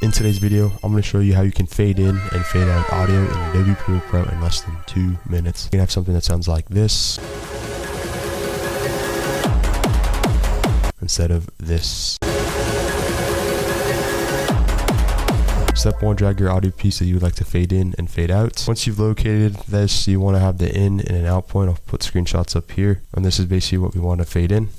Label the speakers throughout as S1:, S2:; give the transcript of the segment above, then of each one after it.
S1: In today's video, I'm going to show you how you can fade in and fade out audio in Adobe Premiere Pro in less than 2 minutes. You can have something that sounds like this instead of this. Step 1, drag your audio piece that you would like to fade in and fade out. Once you've located this, you want to have the in and an out point. I'll put screenshots up here, and this is basically what we want to fade in.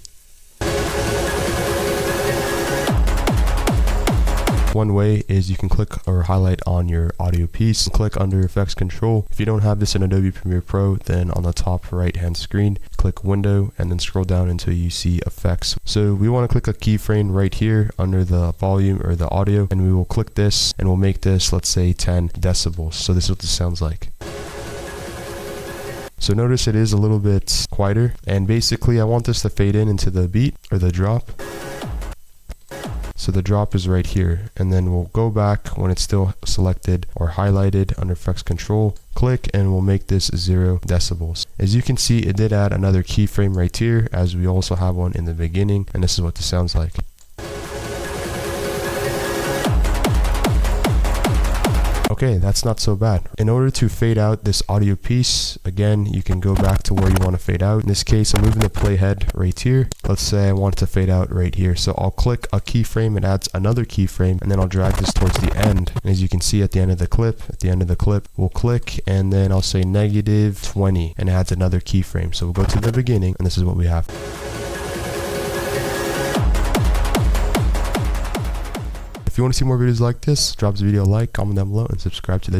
S1: One way is you can click or highlight on your audio piece, click under Effects Control. If you don't have this in Adobe Premiere Pro, then on the top right hand screen, click Window and then scroll down until you see Effects. So we want to click a keyframe right here under the volume or the audio, and we will click this and we'll make this, let's say 10 decibels. So this is what this sounds like. So notice it is a little bit quieter, and basically I want this to fade in into the beat or the drop. So the drop is right here, and then we'll go back when it's still selected or highlighted under Effects Control, click, and we'll make this 0 decibels. As you can see, it did add another keyframe right here, as we also have one in the beginning, and this is what this sounds like. Okay, that's not so bad. In order to fade out this audio piece, again, you can go back to where you want to fade out. In this case, I'm moving the playhead right here. Let's say I want it to fade out right here. So I'll click a keyframe, it adds another keyframe, and then I'll drag this towards the end. And as you can see at the end of the clip, we'll click, and then I'll say -20, and it adds another keyframe. So we'll go to the beginning, and this is what we have. If you want to see more videos like this, drop this video a like, comment down below, and subscribe to the channel.